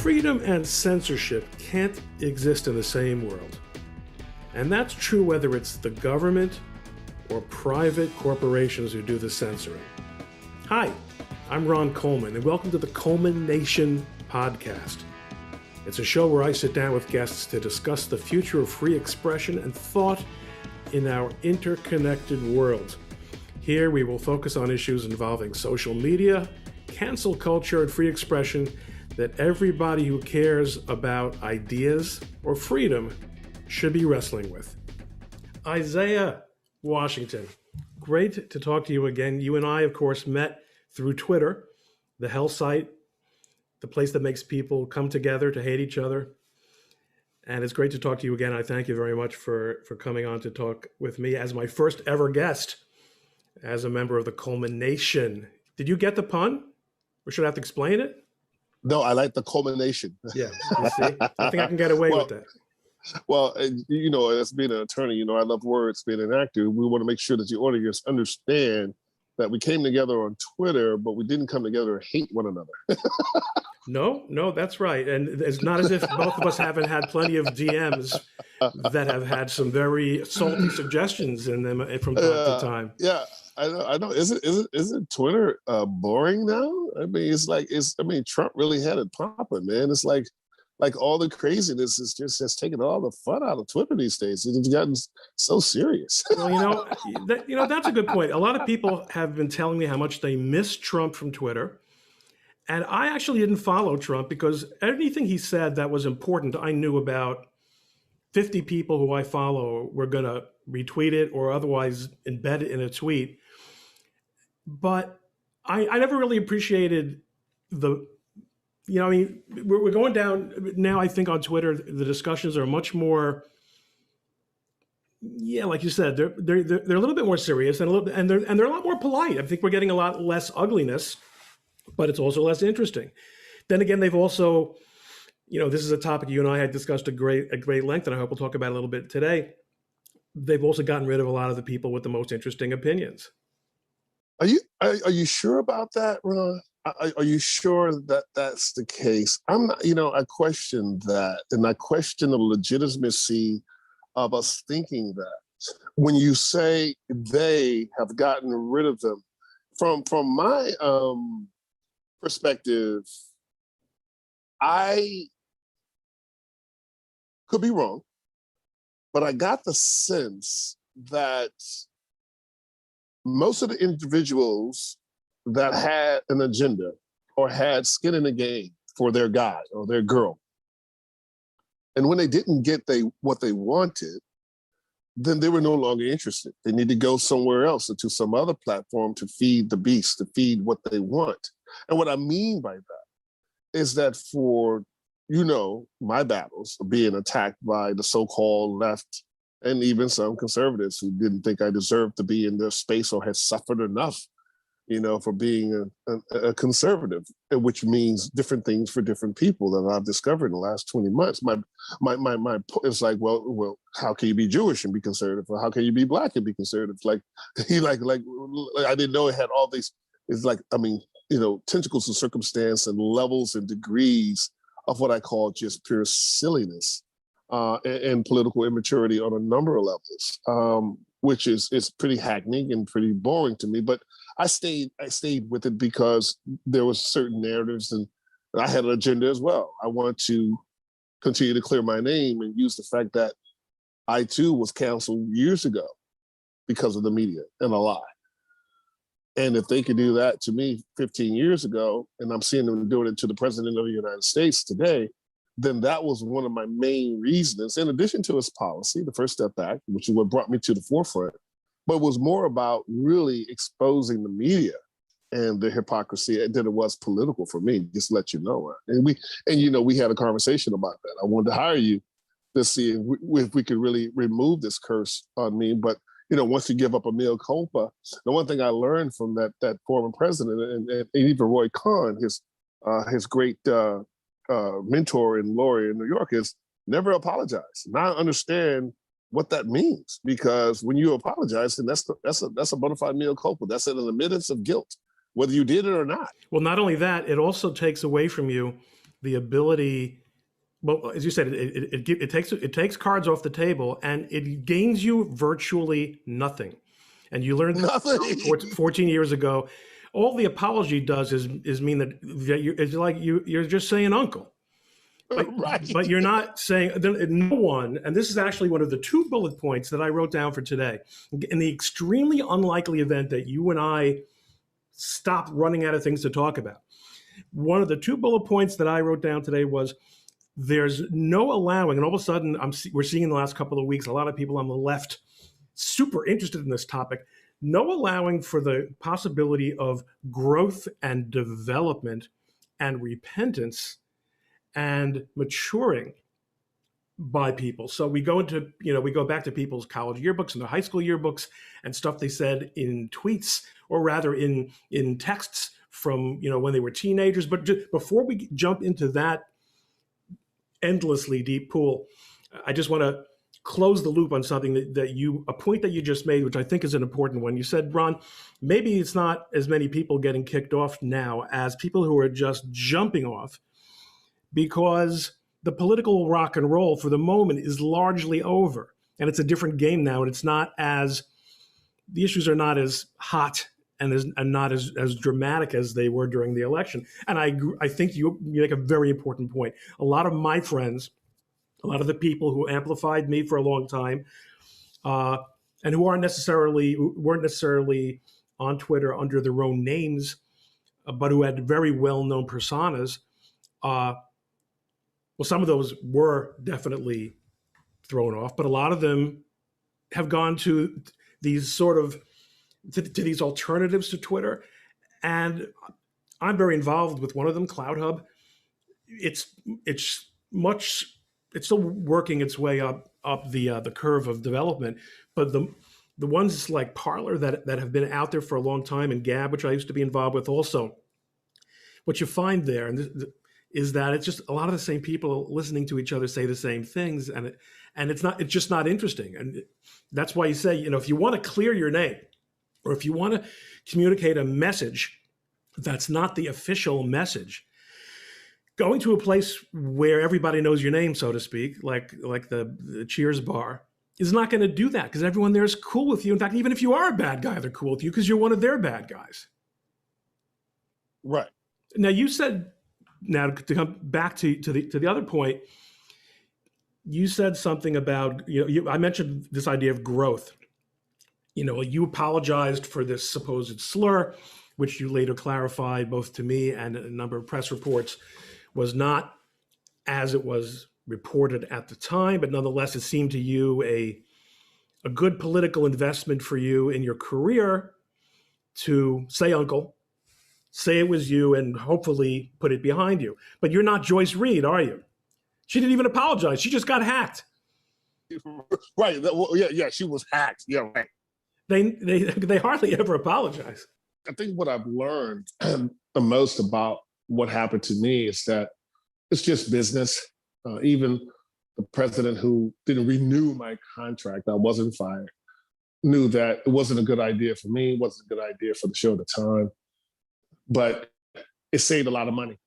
Freedom and censorship can't exist in the same world. And that's true whether it's the government or private corporations who do the censoring. Hi, I'm Ron Coleman, and welcome to the ColemanNation podcast. It's a show where I sit down with guests to discuss the future of free expression and thought in our interconnected world. Here we will focus on issues involving social media, cancel culture, and free expression that everybody who cares about ideas or freedom should be wrestling with. Isaiah Washington, great to talk to you again. You and I, of course, met through Twitter, the hell site, the place that makes people come together to hate each other. And it's great to talk to you again. I thank you very much for coming on to talk with me as my first ever guest as a member of the ColemanNation. Did you get the pun? Or should I have to explain it? No, I like the ColemanNation. Yeah, you see? I think I can get away with that. Well, you know, as being an attorney, you know, I love words. Being an actor, we want to make sure that the audience understand that we came together on Twitter, but we didn't come together and hate one another. No, that's right. And it's not as if both of us haven't had plenty of DMs that have had some very salty suggestions in them from time to time. Yeah, I know. Isn't Twitter boring now? I mean, Trump really had it popping, man. It's like all the craziness is just taking all the fun out of Twitter these days. It's gotten so serious. Well, that's a good point. A lot of people have been telling me how much they miss Trump from Twitter. And I actually didn't follow Trump because anything he said that was important, I knew about 50 people who I follow were going to retweet it or otherwise embed it in a tweet. But I never really appreciated we're going down now. I think on Twitter, the discussions are much more, like you said, they're a little bit more serious and they're a lot more polite. I think we're getting a lot less ugliness, but it's also less interesting. Then again, they've also, this is a topic you and I had discussed at great length, and I hope we'll talk about it a little bit today. They've also gotten rid of a lot of the people with the most interesting opinions. Are you sure about that, Ron? Are you sure that that's the case? I'm not, I question that, and I question the legitimacy of us thinking that. When you say they have gotten rid of them, from my perspective, I could be wrong, but I got the sense that most of the individuals that had an agenda or had skin in the game for their guy or their girl, and when they didn't get what they wanted, then they were no longer interested. They need to go somewhere else or to some other platform to feed the beast, to feed what they want. And what I mean by that is that for, my battles of being attacked by the so-called left and even some conservatives who didn't think I deserved to be in their space or had suffered enough, for being a conservative, which means different things for different people that I've discovered in the last 20 months. My it's like, well, how can you be Jewish and be conservative? Or how can you be Black and be conservative? Like I didn't know it had all these. It's like, tentacles of circumstance and levels and degrees of what I call just pure silliness and political immaturity on a number of levels, which is pretty hackneying and pretty boring to me. But I stayed with it because there was certain narratives and I had an agenda as well. I wanted to continue to clear my name and use the fact that I too was canceled years ago because of the media and a lie. And if they could do that to me 15 years ago, and I'm seeing them doing it to the president of the United States today, then that was one of my main reasons, in addition to his policy, the First Step Act, which is what brought me to the forefront, but was more about really exposing the media and the hypocrisy than it was political for me, just to let you know. And we had a conversation about that. I wanted to hire you to see if we could really remove this curse on me. But, once you give up a mea culpa, the one thing I learned from that former president and even Roy Cohn, his great mentor and lawyer in New York, is never apologize. Now I understand what that means, because when you apologize, then that's a bona fide mea culpa. That's an admittance of guilt, whether you did it or not. Well, not only that, it also takes away from you the ability. Well, as you said, it takes cards off the table, and it gains you virtually nothing. And you learned Nothing. 14 years ago. All the apology does is mean that it's like you're just saying uncle, Right. but you're not saying no one. And this is actually one of the 2 bullet points that I wrote down for today. In the extremely unlikely event that you and I stop running out of things to talk about, one of the 2 bullet points that I wrote down today was, there's no allowing, and all of a sudden we're seeing in the last couple of weeks a lot of people on the left super interested in this topic, no allowing for the possibility of growth and development and repentance and maturing by people. So we go back to people's college yearbooks and their high school yearbooks and stuff they said in tweets, or rather in texts from when they were teenagers. But before we jump into that endlessly deep pool, I just want to close the loop on something a point that you just made, which I think is an important one. You said, Ron, maybe it's not as many people getting kicked off now as people who are just jumping off, because the political rock and roll for the moment is largely over, and it's a different game now, and the issues are not as hot and not as dramatic as they were during the election. And I think you make a very important point. A lot of my friends, a lot of the people who amplified me for a long time, and who weren't necessarily on Twitter under their own names, but who had very well-known personas, well, some of those were definitely thrown off, but a lot of them have gone to these to these alternatives to Twitter. And I'm very involved with one of them, Cloud Hub. It's still working its way up the curve of development, but the ones like Parler that have been out there for a long time, and Gab, which I used to be involved with also, what you find there is that it's just a lot of the same people listening to each other say the same things, and it's just not interesting. And that's why you say, if you want to clear your name, or if you want to communicate a message that's not the official message, going to a place where everybody knows your name, so to speak, like the Cheers bar, is not going to do that, because everyone there is cool with you. In fact, even if you are a bad guy, they're cool with you because you're one of their bad guys. Right. Now, you said, now to come back to the other point, you said something about, I mentioned this idea of growth. You apologized for this supposed slur, which you later clarified both to me and a number of press reports was not as it was reported at the time, but nonetheless, it seemed to you a good political investment for you in your career to say uncle, say it was you, and hopefully put it behind you. But you're not Joyce Reed, are you? She didn't even apologize. She just got hacked. Right. Yeah, she was hacked. Yeah, right. They hardly ever apologize. I think what I've learned the most about what happened to me is that it's just business. Even the president who didn't renew my contract, I wasn't fired, knew that it wasn't a good idea for me, wasn't a good idea for the show at the time. But it saved a lot of money.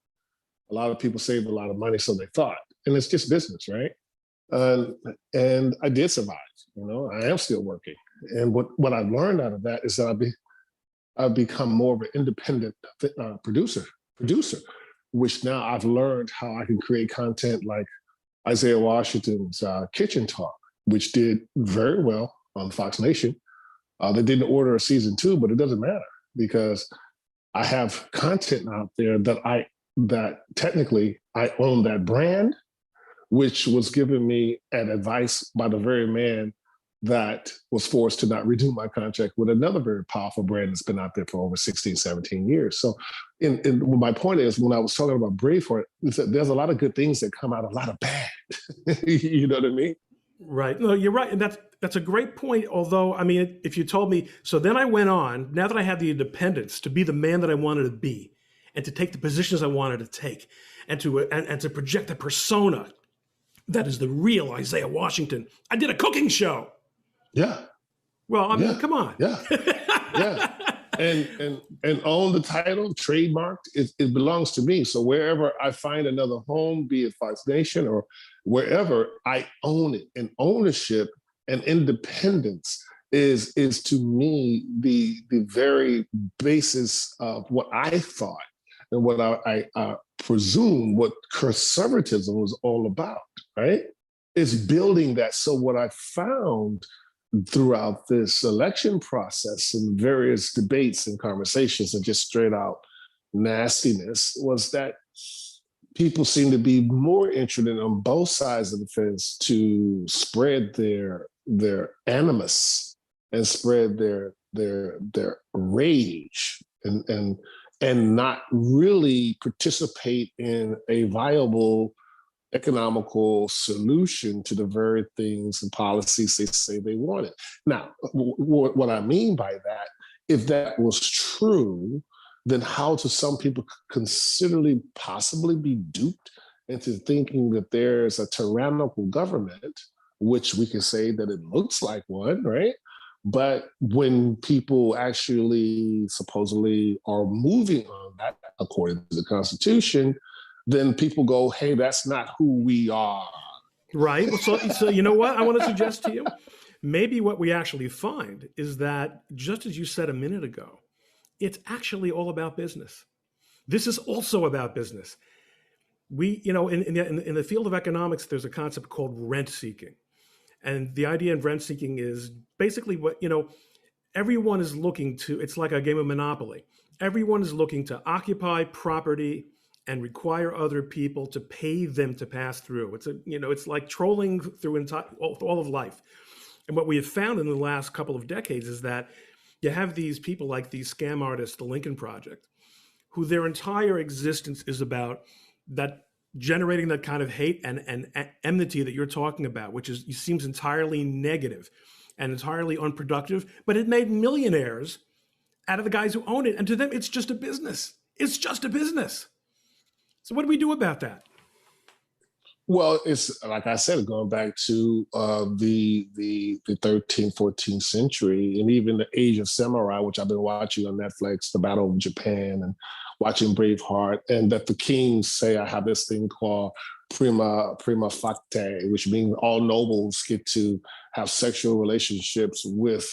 A lot of people saved a lot of money, so they thought. And it's just business, right? And I did survive. I am still working. And what I've learned out of that is that I've become more of an independent producer, which now I've learned how I can create content like Isaiah Washington's Kitchen Talk, which did very well on Fox Nation. They didn't order a season 2, but it doesn't matter because I have content out there that technically I own that brand, which was given me an advice by the very man that was forced to not renew my contract with another very powerful brand that's been out there for over 16, 17 years. So my point is, when I was talking about Braveheart, there's a lot of good things that come out, a lot of bad. You know what I mean? Right. No, you're right. And that's a great point. Although, I mean, if you told me, so then I went on, now that I had the independence to be the man that I wanted to be and to take the positions I wanted to take and to project a persona that is the real Isaiah Washington. I did a cooking show. Yeah. Well, I mean, come on. Yeah. Yeah. and own the title, trademarked, it belongs to me. So wherever I find another home, be it Fox Nation or wherever, I own it. And ownership and independence is to me the very basis of what I thought and what I presume what conservatism was all about, right? It's building that. So what I found throughout this election process and various debates and conversations and just straight out nastiness was that people seem to be more interested on both sides of the fence to spread their animus and spread their rage and not really participate in a viable economical solution to the very things and policies they say they wanted. Now, what I mean by that, if that was true, then how do some people considerably possibly be duped into thinking that there's a tyrannical government, which we can say that it looks like one, right? But when people actually supposedly are moving on that according to the Constitution, then people go, hey, that's not who we are. Right. So you know what I want to suggest to you? Maybe what we actually find is that, just as you said a minute ago, it's actually all about business. This is also about business. We, in the field of economics, there's a concept called rent seeking. And the idea of rent seeking is basically what, everyone is looking to, it's like a game of Monopoly. Everyone is looking to occupy property and require other people to pay them to pass through. It's like trolling through all of life. And what we have found in the last couple of decades is that you have these people like these scam artists, the Lincoln Project, who their entire existence is about that, generating that kind of hate and enmity that you're talking about, which seems entirely negative and entirely unproductive, but it made millionaires out of the guys who own it. And to them, it's just a business. It's just a business. So what do we do about that? Well, it's like I said, going back to the 13th, 14th century, and even the Age of Samurai, which I've been watching on Netflix, the Battle of Japan, and watching Braveheart, and that the kings say, I have this thing called prima facte, which means all nobles get to have sexual relationships with,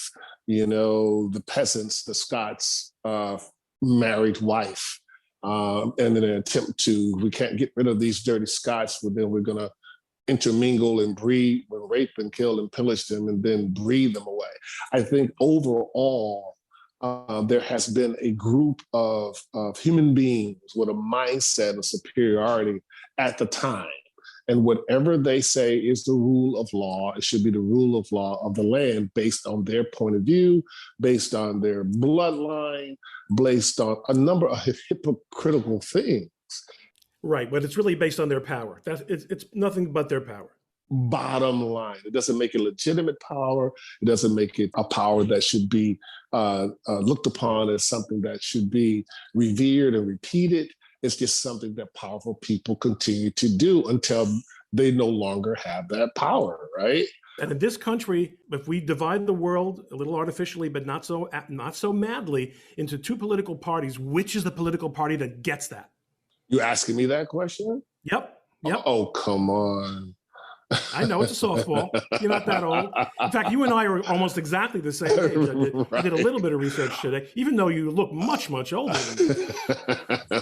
the peasants, the Scots' married wife. And in an attempt to, we can't get rid of these dirty Scots, but then we're going to intermingle and breed, and rape and kill and pillage them, and then breed them away. I think overall, there has been a group of human beings with a mindset of superiority at the time. And whatever they say is the rule of law, it should be the rule of law of the land based on their point of view, based on their bloodline, based on a number of hypocritical things. Right, but it's really based on their power. It's nothing but their power. Bottom line, it doesn't make it legitimate power. It doesn't make it a power that should be looked upon as something that should be revered and repeated. It's just something that powerful people continue to do until they no longer have that power, right? And in this country, if we divide the world a little artificially, but not so madly, into two political parties, which is the political party that gets that? You asking me that question? Yep. Oh, come on. I know, it's a softball. You're not that old. In fact, you and I are almost exactly the same age. I did a little bit of research today, even though you look much, much older than me.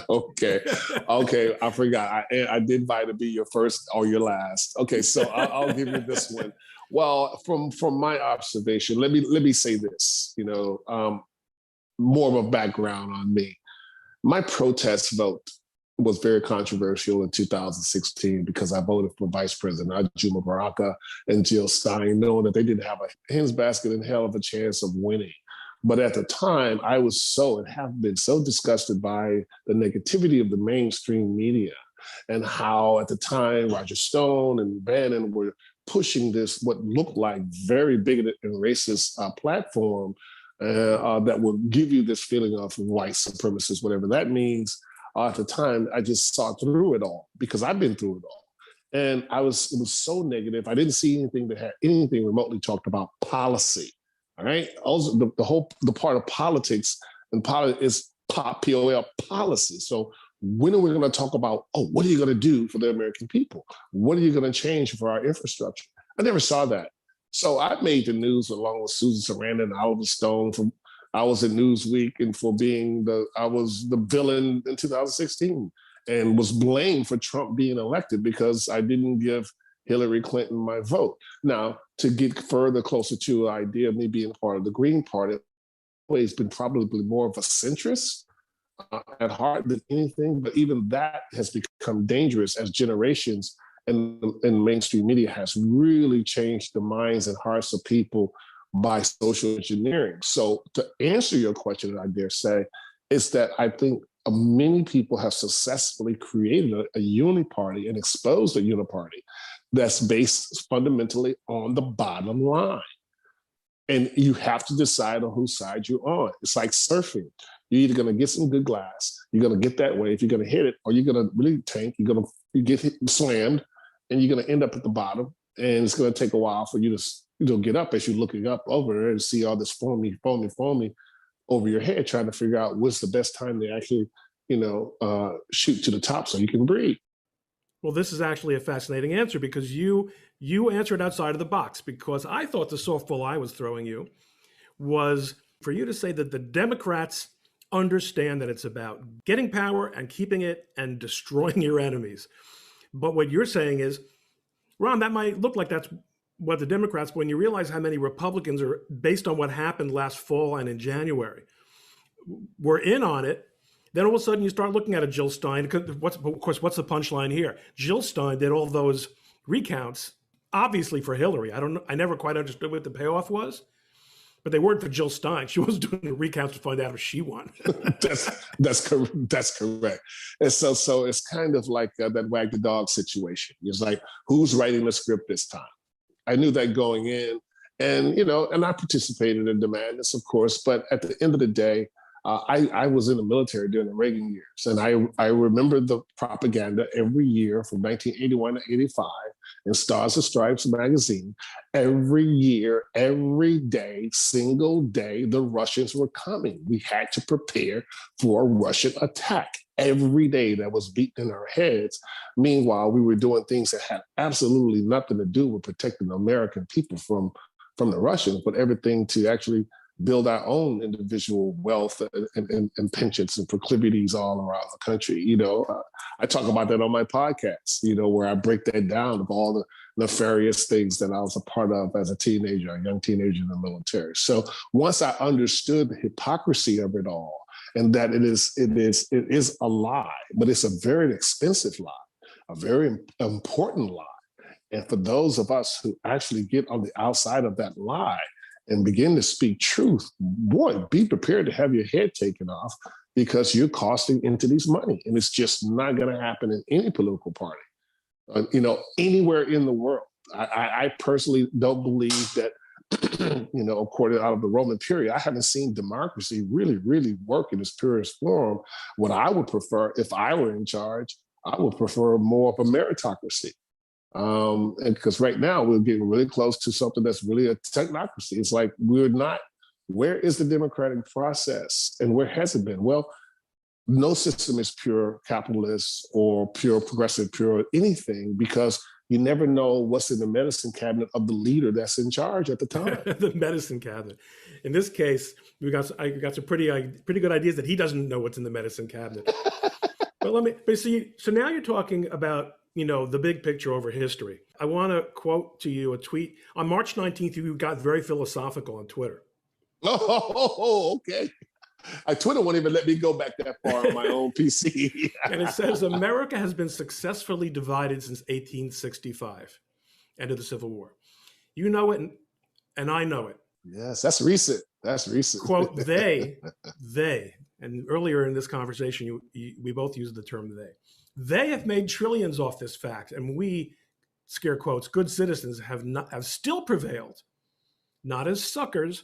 Okay. I forgot. I did vie to be your first or your last. Okay, so I'll give you this one. Well, from my observation, let me say this. More of a background on me. My protest vote was very controversial in 2016 because I voted for Vice President Ajuma Baraka and Jill Stein, knowing that they didn't have a hen's basket in hell of a chance of winning. But at the time, I was and have been so disgusted by the negativity of the mainstream media and how at the time Roger Stone and Bannon were pushing this, what looked like very bigoted and racist platform that will give you this feeling of white supremacist, whatever that means. At the time, I just saw through it all because I've been through it all. And it was so negative. I didn't see anything that had anything remotely talked about policy. All right. Also, the part of politics and is POL policy. So when are we going to talk about, oh, what are you going to do for the American people? What are you going to change for our infrastructure? I never saw that. So I made the news along with Susan Sarandon and Oliver Stone. I was at Newsweek and for being I was the villain in 2016 and was blamed for Trump being elected because I didn't give Hillary Clinton my vote. Now, to get further closer to the idea of me being part of the Green Party, I've always been probably more of a centrist at heart than anything, but even that has become dangerous as generations and mainstream media has really changed the minds and hearts of people by social engineering. So to answer your question, I dare say, is that I think many people have successfully created a uniparty and exposed a uniparty that's based fundamentally on the bottom line. And you have to decide on whose side you're on. It's like surfing. You're either going to get some good glass, you're going to get that wave, you're going to hit it, or you're going to really tank, you get slammed, and you're going to end up at the bottom. And it's going to take a while for you to get up as you're looking up over there and see all this foamy over your head, trying to figure out what's the best time to actually, shoot to the top so you can breathe. Well, this is actually a fascinating answer because you answered outside of the box, because I thought the softball I was throwing you was for you to say that the Democrats understand that it's about getting power and keeping it and destroying your enemies. But what you're saying is, Ron, that might look like that's what the Democrats, when you realize how many Republicans are, based on what happened last fall and in January, were in on it. Then all of a sudden you start looking at a Jill Stein. What's the punchline here? Jill Stein did all those recounts, obviously for Hillary. I never quite understood what the payoff was, but they weren't for Jill Stein. She was doing the recounts to find out if she won. That's correct. And so it's kind of like that wag the dog situation. It's like, who's writing the script this time? I knew that going in, and I participated in the madness, of course. But at the end of the day, I was in the military during the Reagan years, and I remember the propaganda every year from 1981 to 85 in Stars and Stripes magazine. Every year, every day, single day, the Russians were coming. We had to prepare for a Russian attack. Every day that was beaten in our heads. Meanwhile, we were doing things that had absolutely nothing to do with protecting the American people from the Russians, but everything to actually build our own individual wealth and pensions and proclivities all around the country. I talk about that on my podcast, where I break that down of all the nefarious things that I was a part of as a teenager, a young teenager in the military. So once I understood the hypocrisy of it all, and that it is a lie, but it's a very expensive lie, a very important lie. And for those of us who actually get on the outside of that lie and begin to speak truth, boy, be prepared to have your head taken off, because you're costing entities money. And it's just not going to happen in any political party, anywhere in the world. I personally don't believe that, according out of the Roman period, I haven't seen democracy really, really work in its purest form. What I would prefer, if I were in charge, I would prefer more of a meritocracy. And because right now we're getting really close to something that's really a technocracy. It's like where is the democratic process and where has it been? Well, no system is pure capitalist or pure progressive, pure anything, because you never know what's in the medicine cabinet of the leader that's in charge at the time. The medicine cabinet. In this case, I got some pretty good ideas that he doesn't know what's in the medicine cabinet. But so now you're talking about, the big picture over history. I want to quote to you a tweet. On March 19th, you got very philosophical on Twitter. Oh, okay. Twitter won't even let me go back that far on my own PC. And it says, America has been successfully divided since 1865, end of the Civil War. You know it, and I know it. Yes, that's recent. Quote, they, and earlier in this conversation, we both used the term they have made trillions off this fact, and we, scare quotes, good citizens have still prevailed, not as suckers,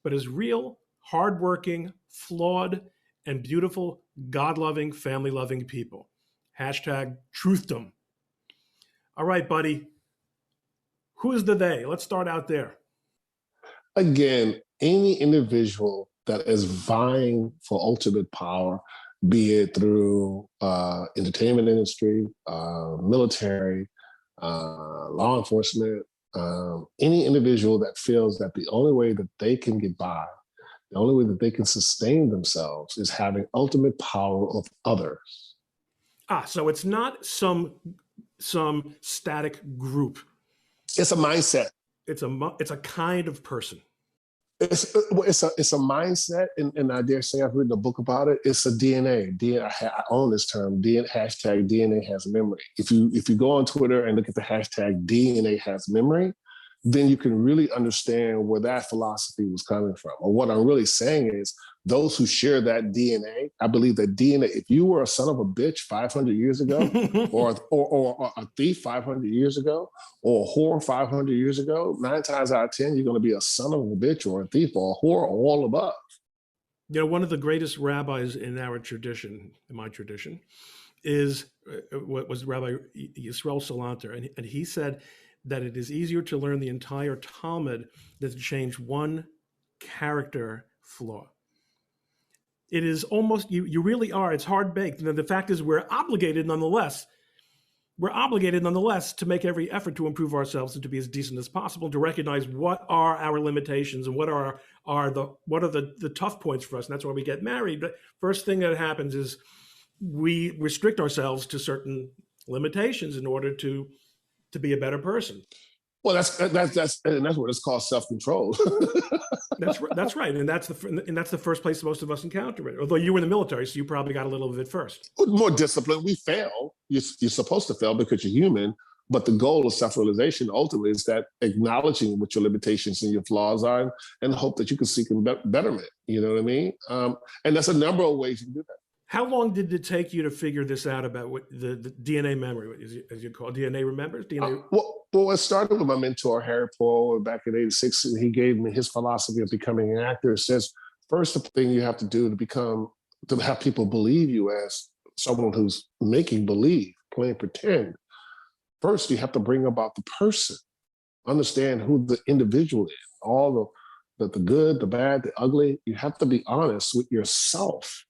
but as real, hardworking, flawed, and beautiful, God-loving, family-loving people. Hashtag truthdom. All right, buddy. Who is the they? Let's start out there. Again, any individual that is vying for ultimate power, be it through entertainment industry, military, law enforcement, any individual that feels that the only way that they can get by, the only way that they can sustain themselves is having ultimate power of others. So it's not some static group. It's a mindset. It's a kind of person. It's a mindset, and I dare say I've written a book about it. It's a DNA. I own this term. Hashtag DNA has memory. If you go on Twitter and look at the hashtag DNA has memory, then you can really understand where that philosophy was coming from. Or what I'm really saying is those who share that DNA, I believe that DNA, if you were a son of a bitch 500 years ago, or a thief 500 years ago, or a whore 500 years ago, 9 times out of 10, you're going to be a son of a bitch or a thief or a whore or all above. You know, one of the greatest rabbis in our tradition, in my tradition, is what was Rabbi Yisrael Salanter. And he said that it is easier to learn the entire Talmud than to change one character flaw. It is almost, you really are, it's hard-baked. And the fact is we're obligated nonetheless to make every effort to improve ourselves and to be as decent as possible, to recognize what are our limitations and what are the tough points for us. And that's why we get married. But first thing that happens is we restrict ourselves to certain limitations in order to be a better person. Well, that's what it's called self-control. That's right, and that's the first place most of us encounter it. Although you were in the military, so you probably got a little of it first. More discipline. We fail. You're supposed to fail because you're human. But the goal of self-realization ultimately is that acknowledging what your limitations and your flaws are, and hope that you can seek betterment. You know what I mean? And that's a number of ways you can do that. How long did it take you to figure this out about what the DNA memory, as you call it, DNA remembers? Well, it started with my mentor, Harry Paul, back in '86, and he gave me his philosophy of becoming an actor. It says, first thing you have to do to have people believe you as someone who's making believe, playing pretend. First, you have to bring about the person, understand who the individual is, all the good, the bad, the ugly. You have to be honest with yourself.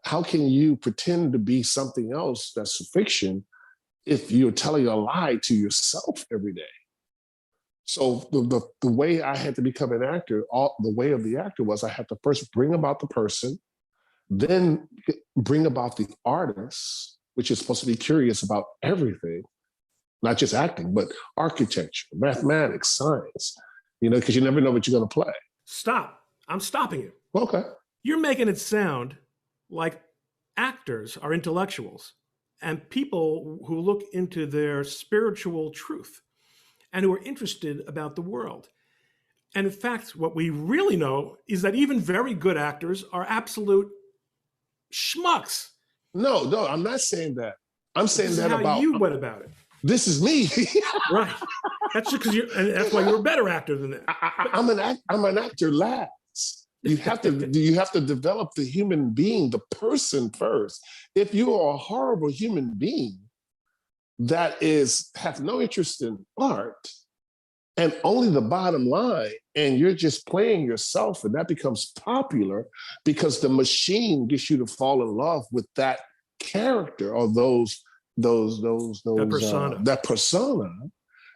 How can you pretend to be something else that's fiction if you're telling a lie to yourself every day? So the way I had to become an actor, the way of the actor was I had to first bring about the person, then bring about the artist, which is supposed to be curious about everything, not just acting, but architecture, mathematics, science, because you never know what you're going to play. Stop. I'm stopping you. Okay. You're making it sound like actors are intellectuals and people who look into their spiritual truth and who are interested about the world. And in fact, what we really know is that even very good actors are absolute schmucks. No, I'm not saying that. I'm saying this that is how you went about it. This is me. Right. That's just because that's why you're a better actor than that. I'm an actor last. You have to develop the human being, the person first. If you are a horrible human being that have no interest in art and only the bottom line, and you're just playing yourself, and that becomes popular because the machine gets you to fall in love with that character or that persona,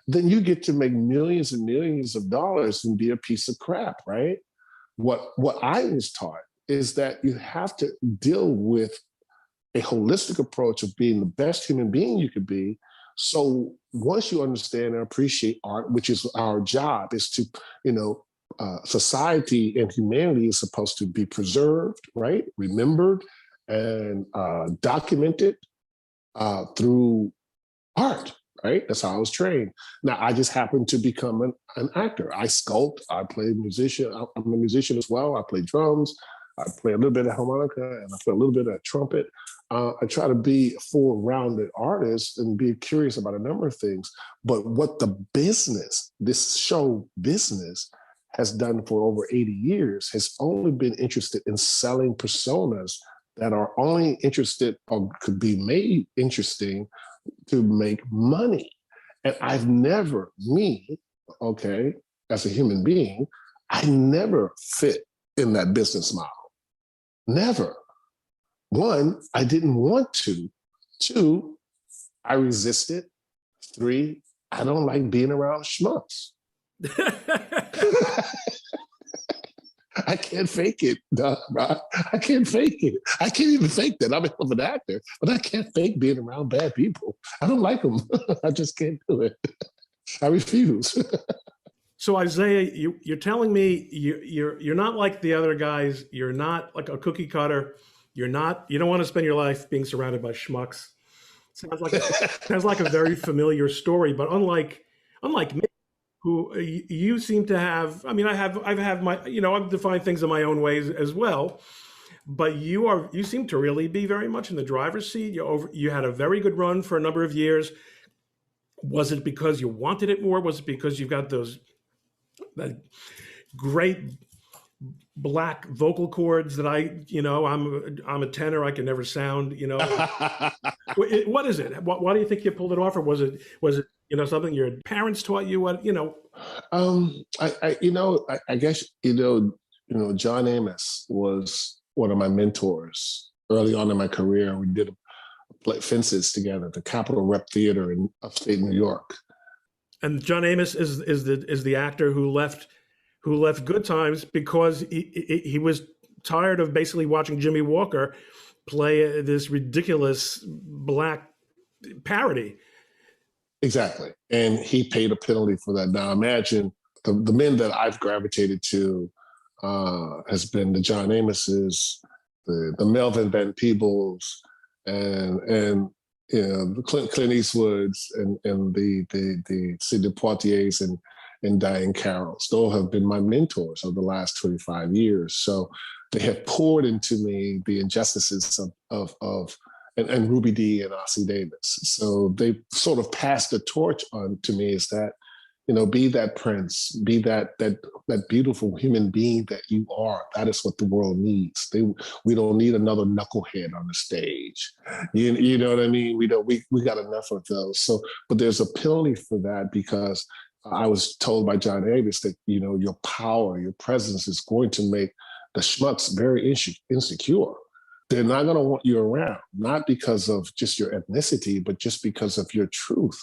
then you get to make millions and millions of dollars and be a piece of crap, right? What I was taught is that you have to deal with a holistic approach of being the best human being you could be. So once you understand and appreciate art, which is our job, is to, society and humanity is supposed to be preserved, right? Remembered and documented through art. Right? That's how I was trained. Now, I just happened to become an actor. I sculpt, I play musician. I'm a musician as well. I play drums. I play a little bit of harmonica and I play a little bit of trumpet. I try to be a full-rounded artist and be curious about a number of things. But what this show business has done for over 80 years has only been interested in selling personas that are only interested or could be made interesting to make money. And I've never, as a human being, I never fit in that business model. Never. One, I didn't want to. Two, I resisted. Three, I don't like being around schmucks. I can't fake it, Rob. I can't fake it. I can't even fake that. I'm an actor, but I can't fake being around bad people. I don't like them. I just can't do it. I refuse. So Isaiah, you're telling me you're not like the other guys. You're not like a cookie cutter. You don't want to spend your life being surrounded by schmucks. Sounds like a very familiar story, but unlike me, who you seem to have. I mean, I've had my, I've defined things in my own ways as well. But you seem to really be very much in the driver's seat. You had a very good run for a number of years. Was it because you wanted it more? Was it because you've got that great black vocal cords that I'm a tenor, I can never sound, What is it? Why do you think you pulled it off? Or was it something your parents taught you? I guess, John Amos was one of my mentors early on in my career. We did play fences together at the Capitol Rep Theater in upstate New York. And John Amos is the actor who left Good Times because he was tired of basically watching Jimmy Walker play this ridiculous black parody. Exactly. And he paid a penalty for that. Now imagine the men that I've gravitated to has been the John Amoses, the Melvin Van Peebles, and the Clint Eastwoods and the Sidney Poitiers and Diane Carrolls. Those have been my mentors over the last 25 years. So they have poured into me the injustices of and Ruby Dee and Ossie Davis. So they sort of passed the torch on to me, is that, be that prince, be that beautiful human being that you are. That is what the world needs. We don't need another knucklehead on the stage. You know what I mean? We got enough of those. So, but there's a penalty for that, because I was told by John Amos that, your power, your presence is going to make the schmucks very insecure. They're not going to want you around, not because of just your ethnicity, but just because of your truth.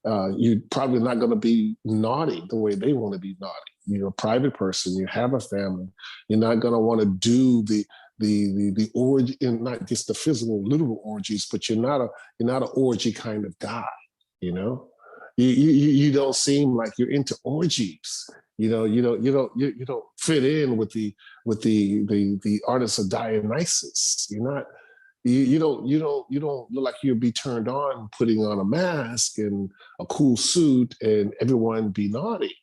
You're probably not going to be naughty the way they want to be naughty. You're a private person. You have a family. You're not going to want to do the orgy, and not just the physical, literal orgies, but you're not an orgy kind of guy. You don't seem like you're into orgies. You don't fit in with the artists of Dionysus. You don't look like you'd be turned on putting on a mask and a cool suit and everyone be naughty.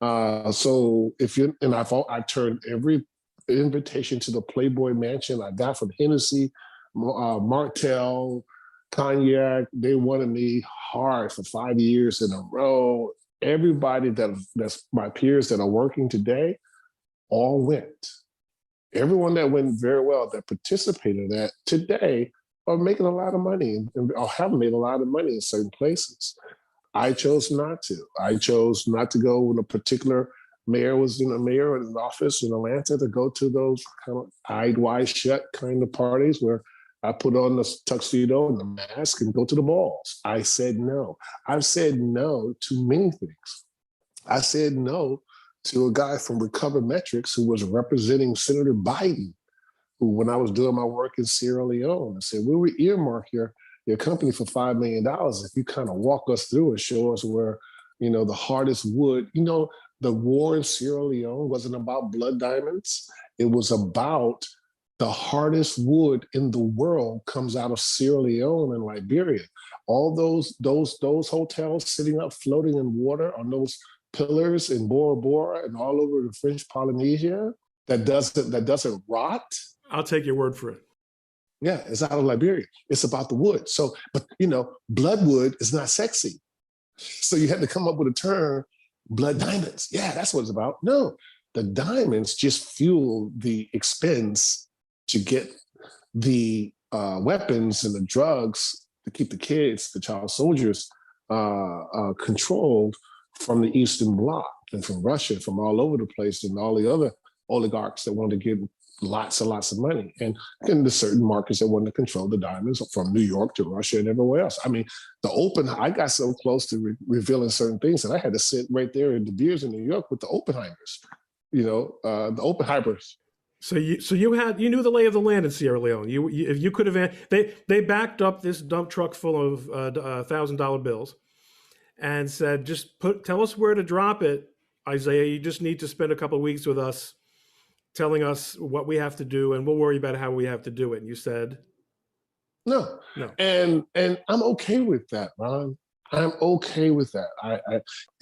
So I've turned every invitation to the Playboy Mansion I got from Hennessy, Martell, Cognac. They wanted me hard for 5 years in a row. Everybody that's my peers that are working today all went. Everyone that went very well, that participated in that today, are making a lot of money or have made a lot of money in certain places. I chose not to. I chose not to go when a particular mayor was in an office in Atlanta, to go to those kind of eyed wide shut kind of parties where I put on the tuxedo and the mask and go to the balls. I said no. I've said no to many things. I said no to a guy from Recover Metrics who was representing Senator Biden, who, when I was doing my work in Sierra Leone, I said, we will earmark your company for $5 million if you kind of walk us through and show us where, the hardest wood. The war in Sierra Leone wasn't about blood diamonds. It was about the hardest wood in the world comes out of Sierra Leone and Liberia. All those hotels sitting up floating in water on those pillars in Bora Bora and all over the French Polynesia that doesn't rot. I'll take your word for it. Yeah, it's out of Liberia. It's about the wood. So, but bloodwood is not sexy. So you had to come up with a term, blood diamonds. Yeah, that's what it's about. No, the diamonds just fuel the expense to get the weapons and the drugs to keep the kids, the child soldiers, controlled from the Eastern Bloc and from Russia, from all over the place, and all the other oligarchs that wanted to get lots and lots of money, and the certain markets that wanted to control the diamonds from New York to Russia and everywhere else. I mean, I got so close to revealing certain things that I had to sit right there in De Beers in New York with the Oppenheimers, the Oppenheimers. So you knew the lay of the land in Sierra Leone. If you could have, they backed up this dump truck full of $1,000 bills and said, tell us where to drop it, Isaiah. You just need to spend a couple of weeks with us, telling us what we have to do, and we'll worry about how we have to do it. And you said, no. No. And I'm okay with that, Ron. I'm okay with that. I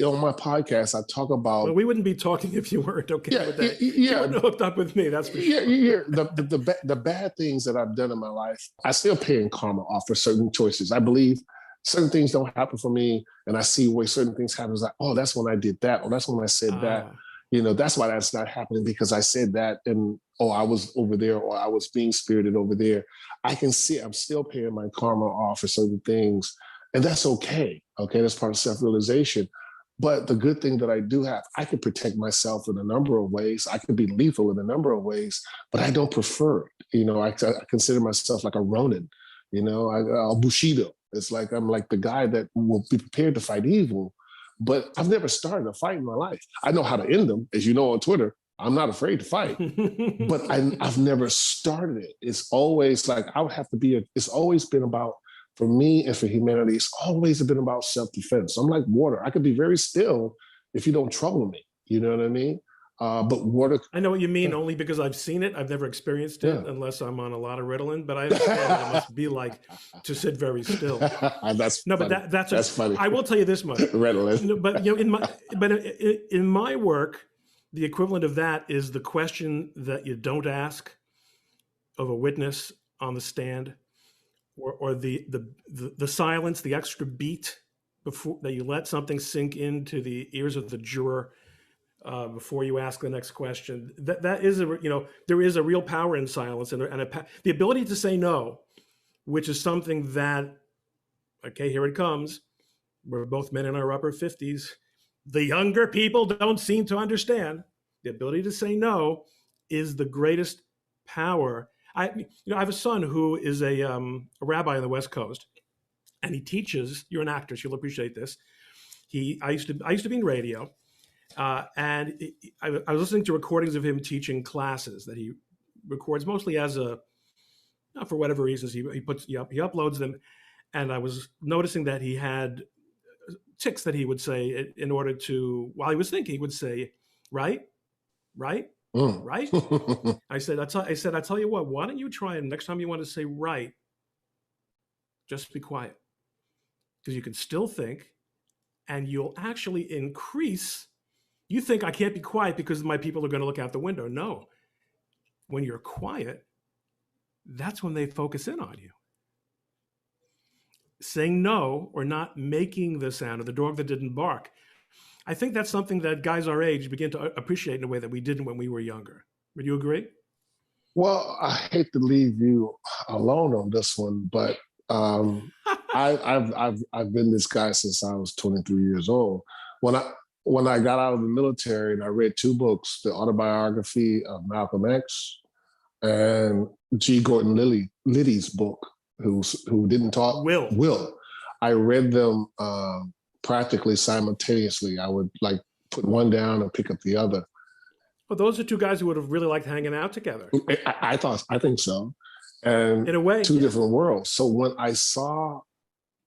on my podcast, I talk about. Well, we wouldn't be talking if you weren't okay with that. Yeah, you wouldn't have hooked up with me. That's for sure. Yeah. The bad things that I've done in my life, I still pay in karma off for certain choices. I believe certain things don't happen for me, and I see where certain things happen. It's like, oh, that's when I did that, or that's when I said that. That's why that's not happening, because I said that, and I was over there, or I was being spirited over there. I can see I'm still paying my karma off for certain things. And that's okay. Okay, that's part of self-realization. But the good thing that I do have, I can protect myself in a number of ways. I can be lethal in a number of ways, but I don't prefer it. I consider myself like a Ronin, a Bushido. It's like I'm like the guy that will be prepared to fight evil, but I've never started a fight in my life. I know how to end them. As you know, on Twitter, I'm not afraid to fight, but I've never started it. It's always like I would have to be, it's always been about, for me and for humanity, it's always been about self-defense. I'm like water. I could be very still if you don't trouble me. You know what I mean? But water. I know what you mean, only because I've seen it. I've never experienced it unless I'm on a lot of Ritalin. But I understand what it must be like to sit very still. That's funny. I will tell you this much. Ritalin. But in my work, the equivalent of that is the question that you don't ask of a witness on the stand. Or the silence, the extra beat before that you let something sink into the ears of the juror before you ask the next question. That is there is a real power in silence and the ability to say no, which is something that, okay, here it comes. We're both men in our upper 50s. The younger people don't seem to understand. The ability to say no is the greatest power. I have a son who is a rabbi on the West Coast, and he teaches. You're an actor, so you'll appreciate this. I used to be in radio, and I was listening to recordings of him teaching classes that he records mostly as for whatever reasons he uploads them, and I was noticing that he had tics that he would say in order to, while he was thinking, he would say, right. Right? I said, I tell you what, why don't you try, and next time you want to say right, just be quiet. Because you can still think, and you'll actually increase. You think I can't be quiet because my people are going to look out the window. No. When you're quiet, that's when they focus in on you. Saying no, or not making the sound of the dog that didn't bark. I think that's something that guys our age begin to appreciate in a way that we didn't when we were younger. Would you agree? Well, I hate to leave you alone on this one, but I've been this guy since I was 23 years old. When I got out of the military and I read two books, the autobiography of Malcolm X and G. Gordon Liddy's book, who didn't talk. Will. I read them practically simultaneously. I would like put one down and pick up the other. Well, those are two guys who would have really liked hanging out together. I think so. And in a way, two different worlds. So when I saw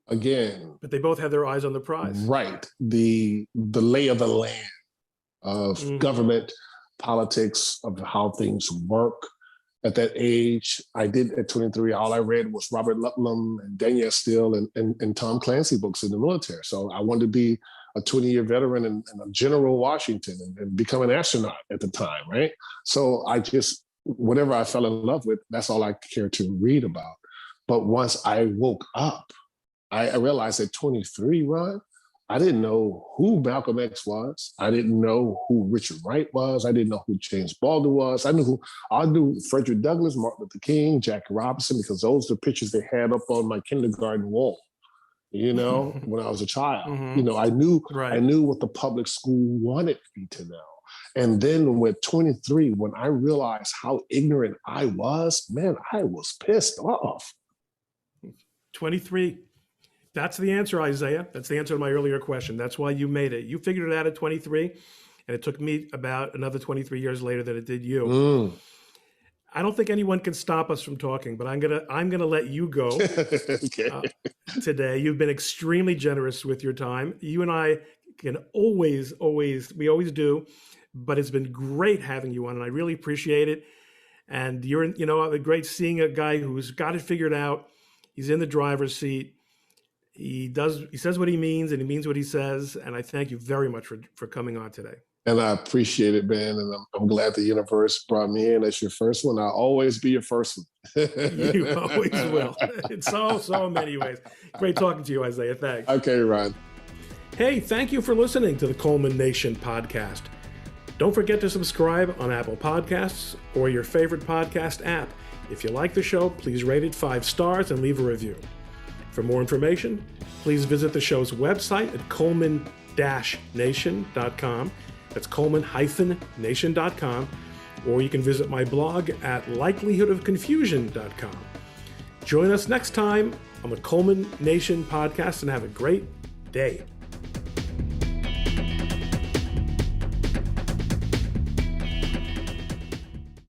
again, but they both had their eyes on the prize. Right. The lay of the land of government, politics, of how things work. At that age, I did at 23, all I read was Robert Ludlum and Danielle Steele and Tom Clancy books in the military. So I wanted to be a 20-year veteran and a General Washington and become an astronaut at the time, right? So I just, whatever I fell in love with, that's all I cared to read about. But once I woke up, I realized at 23, Ron, I didn't know who Malcolm X was. I didn't know who Richard Wright was. I didn't know who James Baldwin was. I knew Frederick Douglass, Martin Luther King, Jackie Robinson, because those are the pictures they had up on my kindergarten wall, when I was a child. I knew what the public school wanted me to know. And then with 23, when I realized how ignorant I was, man, I was pissed off. 23. That's the answer, Isaiah. That's the answer to my earlier question. That's why you made it. You figured it out at 23, and it took me about another 23 years later than it did you. I don't think anyone can stop us from talking, but I'm gonna let you go today. You've been extremely generous with your time. You and I can always do, but it's been great having you on, and I really appreciate it. And you're, great seeing a guy who's got it figured out. He's in the driver's seat. He says what he means, and he means what he says. And I thank you very much for coming on today. And I appreciate it, Ben. And I'm glad the universe brought me in as your first one. I'll always be your first one. You always will. In so many ways. Great talking to you, Isaiah. Thanks. Okay, Ron. Hey, thank you for listening to the ColemanNation podcast. Don't forget to subscribe on Apple Podcasts or your favorite podcast app. If you like the show, please rate it 5 stars and leave a review. For more information, please visit the show's website at ColemanNation.com. That's Coleman-Nation.com. Or you can visit my blog at likelihoodofconfusion.com. Join us next time on the Coleman Nation podcast and have a great day.